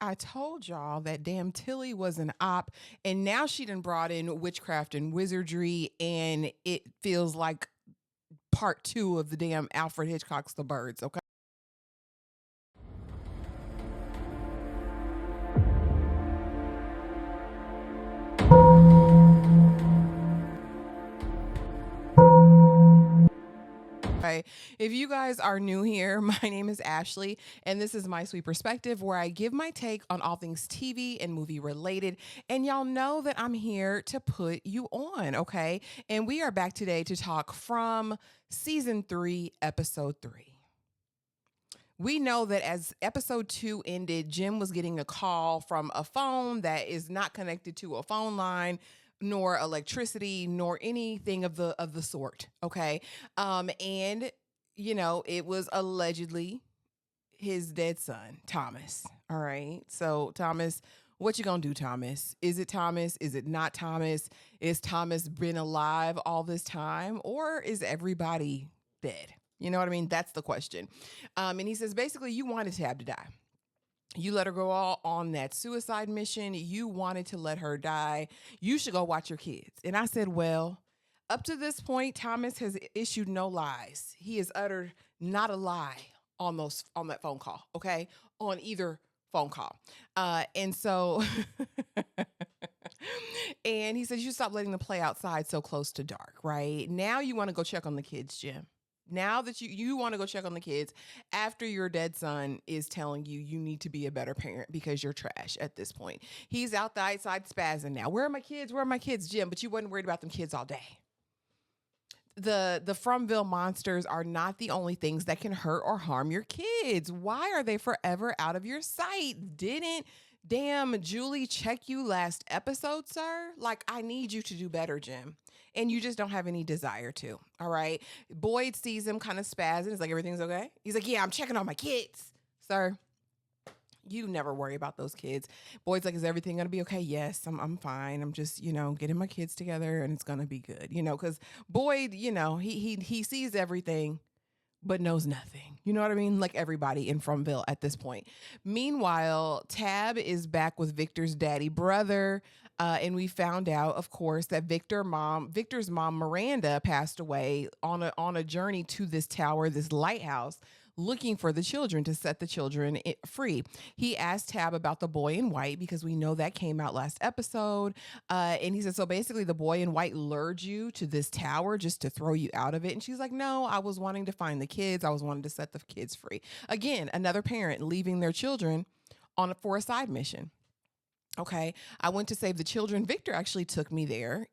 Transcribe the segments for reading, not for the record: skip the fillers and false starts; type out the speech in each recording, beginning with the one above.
I told y'all that damn Tilly was an op, and now she done brought in witchcraft and wizardry, and it feels like part two of the damn Alfred Hitchcock's The Birds, okay? Okay. If you guys are new here, my name is Ashley, and this is My Sweet Perspective, where I give my take on all things TV and movie related. And y'all know that I'm here to put you on, okay? And we are back today to talk from season 3, episode 3. We know that as episode 2 ended, Jim was getting a call from a phone that is not connected to a phone line, nor electricity, nor anything of the sort. Okay. And it was allegedly his dead son, Thomas. All right. So Thomas, what you gonna do, Thomas? Is it Thomas? Is it not Thomas? Is Thomas been alive all this time? Or is everybody dead? You know what I mean? That's the question. And he says, basically, you wanted Tab to die. You let her go all on that suicide mission. You wanted to let her die. You should go watch your kids. And I said, well, up to this point, Thomas has issued no lies. He has uttered not a lie on that phone call. Okay, on either phone call. And so, and he says, you stop letting them play outside so close to dark. Right now, you want to go check on the kids, Jim. Now that you want to go check on the kids after your dead son is telling you you need to be a better parent because you're trash at this point. He's out the outside spazzing now. Where are my kids? Where are my kids, Jim? But you wasn't worried about them kids all day. The Fromville monsters are not the only things that can hurt or harm your kids. Why are they forever out of your sight? Didn't damn Julie check you last episode, sir? Like, I need you to do better, Jim. And you just don't have any desire to. All right. Boyd sees him kind of spazzing. It's like, everything's okay. He's like, yeah, I'm checking on my kids, sir. You never worry about those kids. Boyd's like, is everything gonna be okay? Yes, I'm fine. I'm just, getting my kids together and it's gonna be good. Because Boyd, he sees everything but knows nothing. You know what I mean? Like everybody in Fromville at this point. Meanwhile, Tab is back with Victor's daddy brother. And we found out, of course, that Victor's mom, Miranda, passed away on a journey to this tower, this lighthouse, looking for the children to set the children free. He asked Tab about the boy in white because we know that came out last episode. And he said, so basically the boy in white lured you to this tower just to throw you out of it. And she's like, no, I was wanting to find the kids. I was wanting to set the kids free. Again, another parent leaving their children for a side mission. Okay, I went to save the children. Victor actually took me there,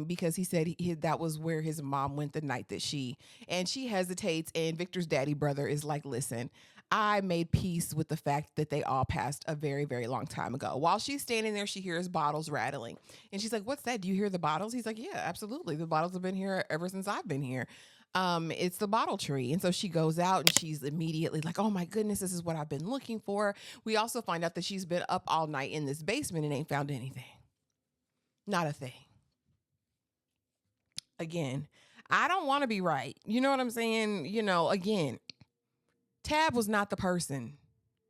because he said that was where his mom went the night that she hesitates. And Victor's daddy brother is like, listen, I made peace with the fact that they all passed a very, very long time ago. While she's standing there, she hears bottles rattling. And she's like, what's that? Do you hear the bottles? He's like, yeah, absolutely. The bottles have been here ever since I've been here. It's the bottle tree. And so she goes out and she's immediately like, oh my goodness, this is what I've been looking for. We also find out that she's been up all night in this basement and ain't found anything. Not a thing. Again, I don't want to be right. You know what I'm saying? Again, Tab was not the person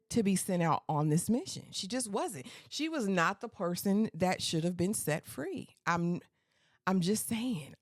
to be sent out on this mission. She just wasn't. She was not the person that should have been set free. I'm just saying.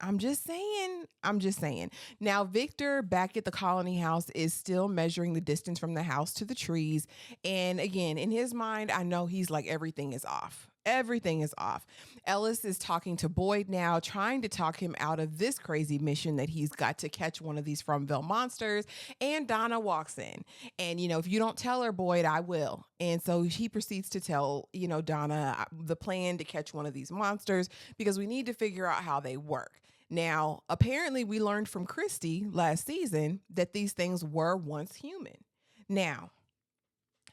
Now, Victor back at the colony house is still measuring the distance from the house to the trees. And again, in his mind, I know he's like, everything is off. Everything is off. Ellis is talking to Boyd now, trying to talk him out of this crazy mission that he's got to catch one of these Fromville monsters. And Donna walks in. And, if you don't tell her, Boyd, I will. And so he proceeds to tell, Donna the plan to catch one of these monsters because we need to figure out how they work. Now, apparently we learned from Christy last season that these things were once human. Now,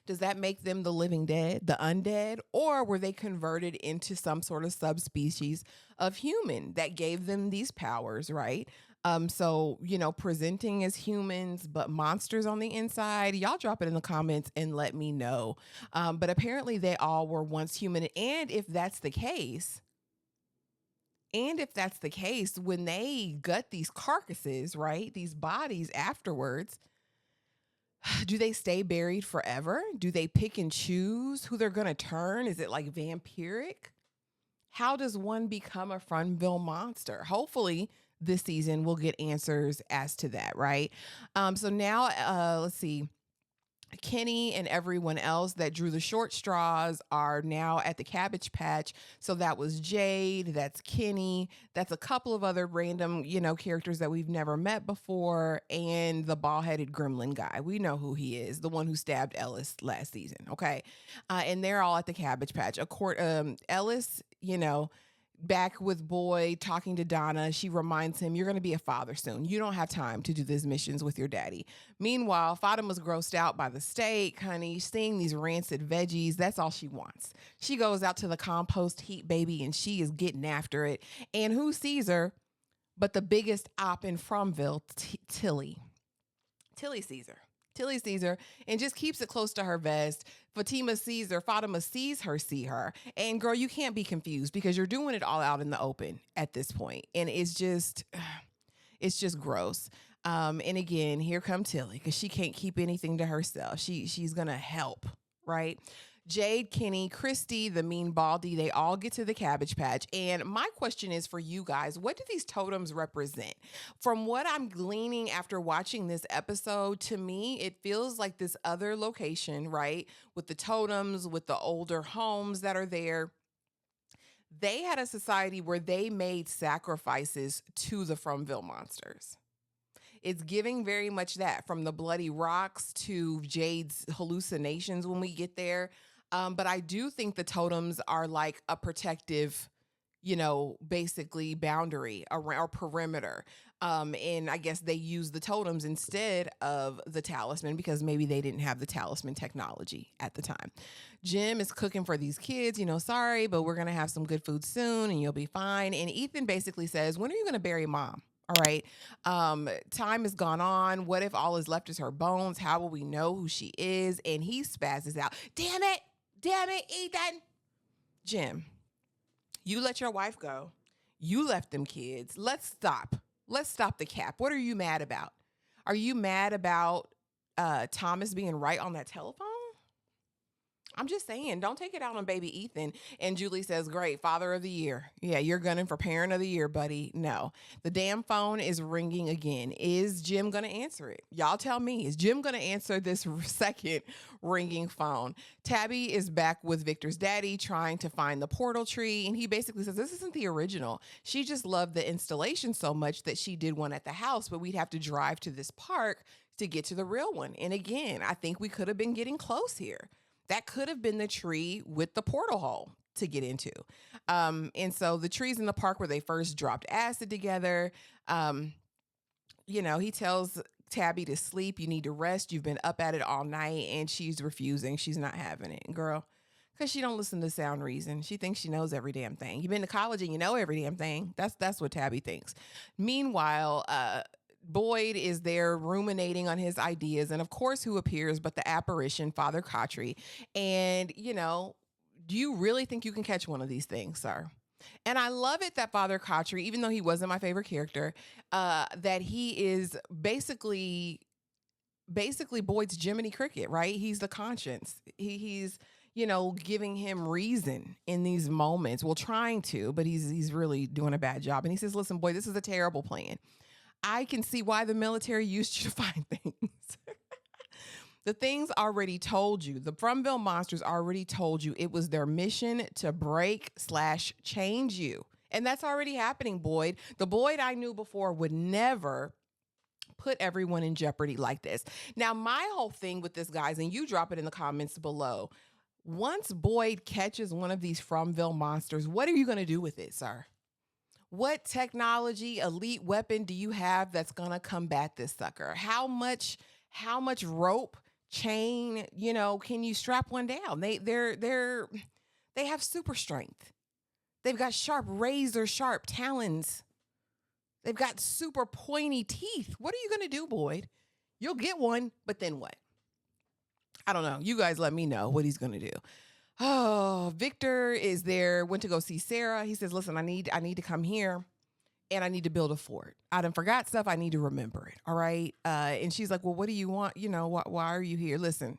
does that make them the living dead, the undead, or were they converted into some sort of subspecies of human that gave them these powers, right? So, presenting as humans, but monsters on the inside. Y'all drop it in the comments and let me know. But apparently they all were once human. And if that's the case, when they gut these carcasses, right, these bodies afterwards, Do they stay buried forever? Do they pick and choose who they're going to turn? Is it like vampiric? How does one become a Fromville monster? Hopefully, this season we'll get answers as to that, right? So now, let's see. Kenny and everyone else that drew the short straws are now at the Cabbage Patch. So that was Jade, that's Kenny, that's a couple of other random, characters that we've never met before, and the bald-headed gremlin guy. We know who he is, the one who stabbed Ellis last season, okay? And they're all at the Cabbage Patch. Ellis, back with Boyd talking to Donna, she reminds him, you're going to be a father soon. You don't have time to do these missions with your daddy. Meanwhile, Fatima's grossed out by the steak, honey, seeing these rancid veggies. That's all she wants. She goes out to the compost heap, baby, and she is getting after it. And who sees her but the biggest op in Fromville, Tilly. Tilly sees her. Tilly sees her and just keeps it close to her vest. Fatima sees her, see her. And girl, you can't be confused because you're doing it all out in the open at this point. And it's just gross. And again, here come Tilly because she can't keep anything to herself. She's going to help, right? Jade, Kenny, Christy, the mean Baldy, they all get to the Cabbage Patch. And my question is for you guys, what do these totems represent? From what I'm gleaning after watching this episode, to me, it feels like this other location, right? With the totems, with the older homes that are there. They had a society where they made sacrifices to the Fromville monsters. It's giving very much that, from the bloody rocks to Jade's hallucinations when we get there. But I do think the totems are like a protective, basically boundary or perimeter. And I guess they use the totems instead of the talisman because maybe they didn't have the talisman technology at the time. Jim is cooking for these kids, sorry, but we're going to have some good food soon and you'll be fine. And Ethan basically says, when are you going to bury mom? All right. Time has gone on. What if all is left is her bones? How will we know who she is? And he spazzes out. Damn it, Ethan. Jim, you let your wife go. You left them kids. Let's stop. Let's stop the cap. What are you mad about? Are you mad about Thomas being right on that telephone? I'm just saying, don't take it out on baby Ethan. And Julie says, great, father of the year. Yeah, you're gunning for parent of the year, buddy. No, the damn phone is ringing again. Is Jim going to answer it? Y'all tell me, is Jim going to answer this second ringing phone? Tabby is back with Victor's daddy trying to find the portal tree. And he basically says, this isn't the original. She just loved the installation so much that she did one at the house, but we'd have to drive to this park to get to the real one. And again, I think we could have been getting close here. That could have been the tree with the portal hole to get into. And so the trees in the park where they first dropped acid together, he tells Tabby to sleep. You need to rest. You've been up at it all night. And she's refusing. She's not having it. Girl, because she don't listen to sound reason. She thinks she knows every damn thing. You've been to college and you know every damn thing. That's what Tabby thinks. Meanwhile, Boyd is there ruminating on his ideas. And of course, who appears but the apparition, Father Kotri. And, do you really think you can catch one of these things, sir? And I love it that Father Kotri, even though he wasn't my favorite character, that he is basically Boyd's Jiminy Cricket, right? He's the conscience. He's giving him reason in these moments. Well, trying to, but he's really doing a bad job. And he says, listen, Boyd, this is a terrible plan. I can see why the military used you to find things. The things already told you. The Fromville monsters already told you it was their mission to break/change you. And that's already happening, Boyd. The Boyd I knew before would never put everyone in jeopardy like this. Now, my whole thing with this, guys, and you drop it in the comments below, once Boyd catches one of these Fromville monsters, what are you going to do with it, sir? What technology, elite weapon do you have that's going to combat this sucker? How much rope, chain, can you strap one down? They have super strength. They've got razor sharp talons. They've got super pointy teeth. What are you going to do, Boyd? You'll get one, but then what? I don't know. You guys let me know what he's going to do. Oh, Victor is there, went to go see Sarah. He says, listen, I need to come here. and I need to build a fort. I done forgot stuff. I need to remember it. All right. And she's like, well, what do you want? You know, why are you here? Listen,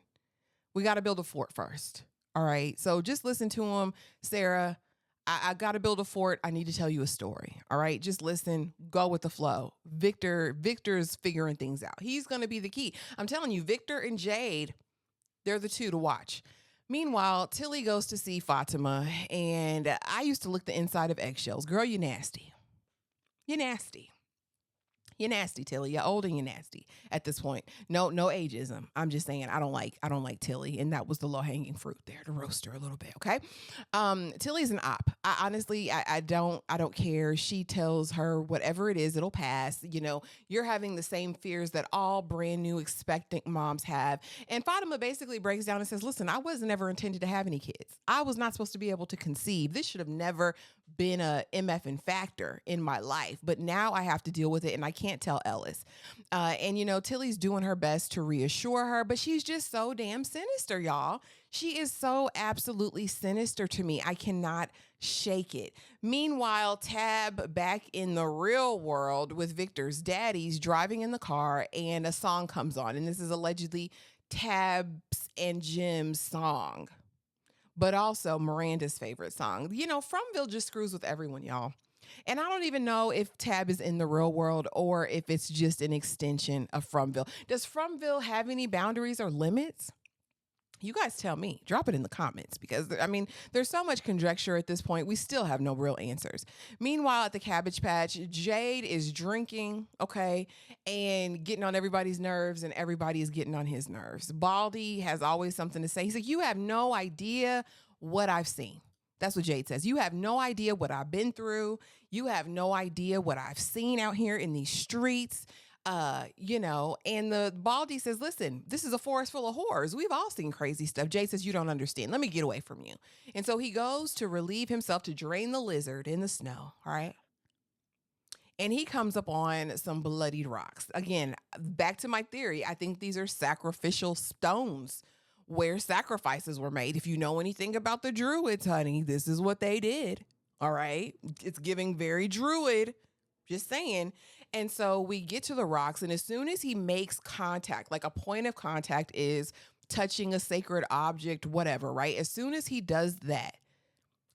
we got to build a fort first. All right. So just listen to him, Sarah. I got to build a fort. I need to tell you a story. All right. Just listen, go with the flow. Victor's figuring things out. He's going to be the key. I'm telling you, Victor and Jade, they're the two to watch. Meanwhile, Tilly goes to see Fatima, and I used to lick the inside of eggshells. Girl, you nasty. You're nasty. You're nasty, Tilly. You're old and you're nasty at this point. No ageism. I'm just saying I don't like Tilly, and that was the low hanging fruit there to roast her a little bit. Okay. Tilly's an op. I don't care. She tells her whatever it is, it'll pass. You know, you're having the same fears that all brand new expectant moms have. And Fatima basically breaks down and says, listen, I was never intended to have any kids. I was not supposed to be able to conceive. This should have never been a MFing factor in my life, but now I have to deal with it, and I can't tell Ellis. And you know, Tilly's doing her best to reassure her, but she's just so damn sinister, y'all. She is so absolutely sinister to me. I cannot shake it. Meanwhile, Tab back in the real world with Victor's daddy's driving in the car, and a song comes on, and this is allegedly Tab's and Jim's song, but also Miranda's favorite song. You know, Fromville just screws with everyone, y'all. And I don't even know if Tab is in the real world or if it's just an extension of Fromville. Does Fromville have any boundaries or limits? You guys tell me. Drop it in the comments, because, I mean, there's so much conjecture at this point. We still have no real answers. Meanwhile, at the Cabbage Patch, Jade is drinking, okay, and getting on everybody's nerves, and everybody is getting on his nerves. Baldy has always something to say. He's like, you have no idea what I've seen. That's what Jade says. You have no idea what I've been through. You have no idea what I've seen out here in these streets. You know, and the Baldy says, listen, this is a forest full of whores. We've all seen crazy stuff. Jade says, you don't understand. Let me get away from you. And so he goes to relieve himself to drain the lizard in the snow. All right. And he comes up on some bloodied rocks. Again, back to my theory. I think these are sacrificial stones where sacrifices were made. If you know anything about the Druids, honey, this is what they did. All right. It's giving very Druid. Just saying. And so we get to the rocks, and as soon as he makes contact, like a point of contact is touching a sacred object, whatever, right? As soon as he does that,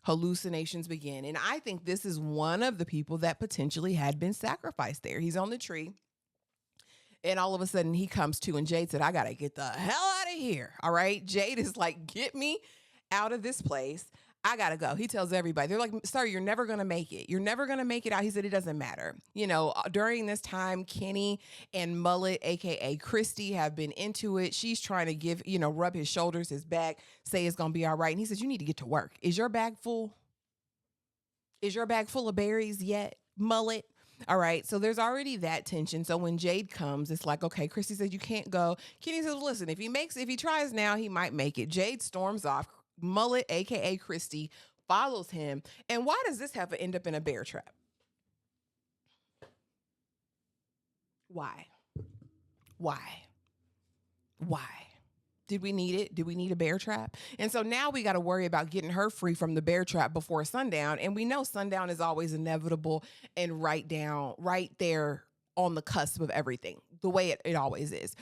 hallucinations begin. And I think this is one of the people that potentially had been sacrificed there. He's on the tree, and all of a sudden he comes to, and Jade said, I got to get the hell out of here. All right. Jade is like, get me out of this place. I got to go. He tells everybody, they're like, sir, you're never going to make it. You're never going to make it out. He said, it doesn't matter. You know, during this time, Kenny and Mullet, AKA Christy, have been into it. She's trying to give, you know, rub his shoulders, his back, say it's going to be all right. And he says, you need to get to work. Is your bag full? Is your bag full of berries yet, Mullet? All right. So there's already that tension. So when Jade comes, it's like, okay, Christy says you can't go. Kenny says, well, listen, if he tries now, he might make it. Jade storms off. Mullet, aka Christy, follows him. And why does this have to end up in a bear trap? Why? Did we need it? Did we need a bear trap? And so now we got to worry about getting her free from the bear trap before sundown. And we know sundown is always inevitable and right there on the cusp of everything, the way it always is.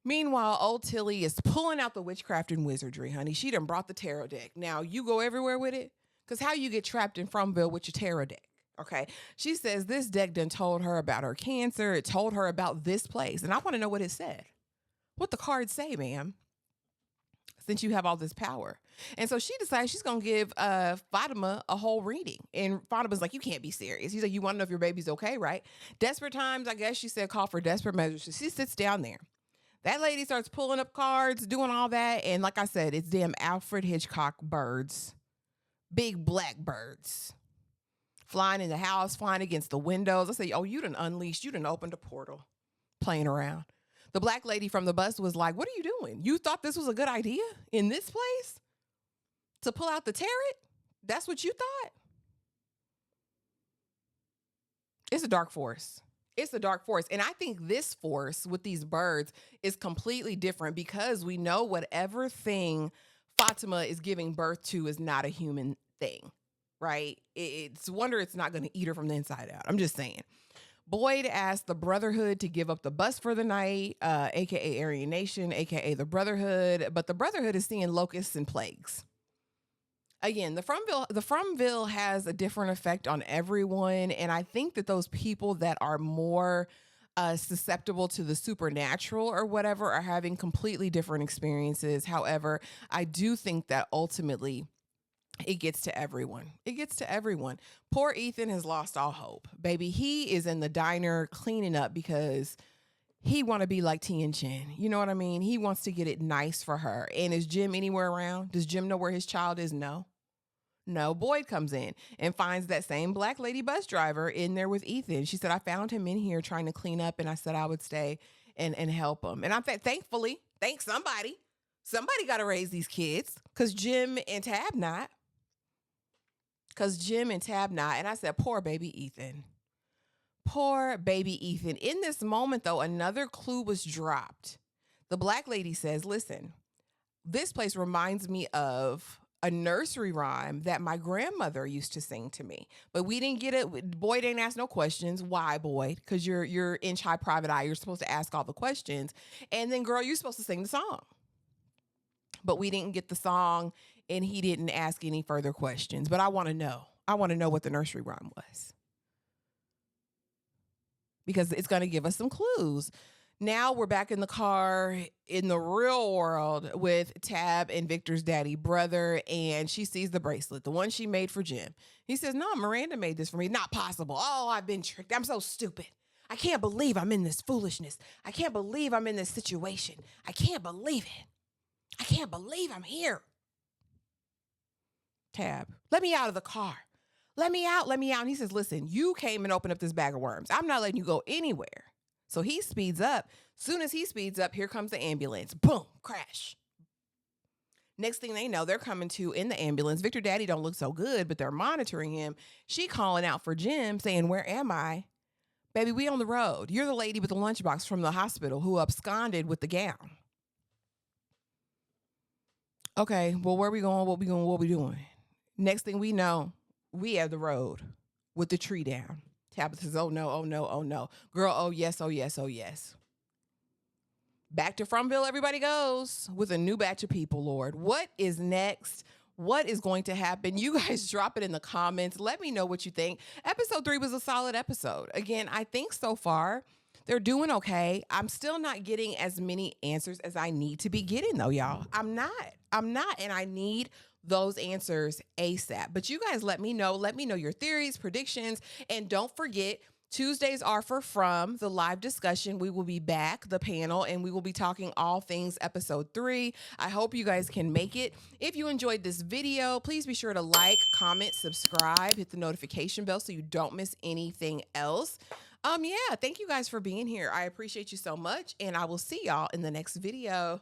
Meanwhile, old Tilly is pulling out the witchcraft and wizardry, honey. She done brought the tarot deck. Now, you go everywhere with it? Because how you get trapped in Fromville with your tarot deck? Okay. She says this deck done told her about her cancer. It told her about this place. And I want to know what it said. What the cards say, ma'am, since you have all this power. And so she decides she's going to give Fatima a whole reading. And Fatima's like, you can't be serious. He's like, you want to know if your baby's okay, right? Desperate times, I guess she said, call for desperate measures. So she sits down there. That lady starts pulling up cards, doing all that. And like I said, it's damn Alfred Hitchcock birds. Big black birds. Flying in the house, flying against the windows. I say, oh, you done unleashed. You done opened a portal. Playing around. The black lady from the bus was like, what are you doing? You thought this was a good idea in this place? To pull out the tarot? That's what you thought? It's a dark force. It's a dark force. And I think this force with these birds is completely different because we know whatever thing Fatima is giving birth to is not a human thing, right? It's a wonder it's not going to eat her from the inside out. I'm just saying. Boyd asked the Brotherhood to give up the bus for the night, aka Aryan Nation, aka the Brotherhood, but the Brotherhood is seeing locusts and plagues. Again, the Fromville has a different effect on everyone, and I think that those people that are more susceptible to the supernatural or whatever are having completely different experiences. However, I do think that ultimately it gets to everyone. It gets to everyone. Poor Ethan has lost all hope. Baby, he is in the diner cleaning up because he want to be like Tien Chin. You know what I mean? He wants to get it nice for her. And is Jim anywhere around? Does Jim know where his child is? No. No, Boyd comes in and finds that same black lady bus driver in there with Ethan. She said, I found him in here trying to clean up, and I said I would stay and help him. And thankfully, somebody got to raise these kids because Jim and Tab not. And I said, poor baby Ethan. Poor baby Ethan. In this moment, though, another clue was dropped. The black lady says, listen, this place reminds me of a nursery rhyme that my grandmother used to sing to me, but we didn't get it. Boyd didn't ask no questions. Why, Boyd? Because you're inch high private eye. You're supposed to ask all the questions. And then, girl, you're supposed to sing the song. But we didn't get the song, and he didn't ask any further questions. But I want to know. I want to know what the nursery rhyme was, because it's going to give us some clues. Now we're back in the car in the real world with Tab and Victor's daddy brother, and she sees the bracelet, the one she made for Jim. He says, no, Miranda made this for me. Not possible. Oh, I've been tricked. I'm so stupid. I can't believe I'm in this foolishness. I can't believe I'm in this situation. I can't believe it. I can't believe I'm here. Tab, let me out of the car. Let me out. And he says, listen, you came and opened up this bag of worms. I'm not letting you go anywhere. So he speeds up. Soon as he speeds up, here comes the ambulance. Boom, crash. Next thing they know, they're coming to in the ambulance. Victor Daddy don't look so good, but they're monitoring him. She calling out for Jim, saying, where am I? Baby, we on the road. You're the lady with the lunchbox from the hospital who absconded with the gown. Okay, well, where we going? What we doing? Next thing we know, we have the road with the tree down. Tabitha says, oh no, oh no, oh no. Girl, oh yes, oh yes, oh yes. Back to Fromville everybody goes with a new batch of people, Lord. What is next? What is going to happen? You guys drop it in the comments. Let me know what you think. Episode 3 was a solid episode. Again, I think so far they're doing okay. I'm still not getting as many answers as I need to be getting, though, y'all. I'm not. And I need those answers ASAP. But you guys let me know. Let me know your theories, predictions, and don't forget, Tuesdays are for From, the live discussion. We will be back, the panel, and we will be talking all things episode 3. I hope you guys can make it. If you enjoyed this video, please be sure to like, comment, subscribe, hit the notification bell so you don't miss anything else. Yeah, thank you guys for being here. I appreciate you so much, and I will see y'all in the next video.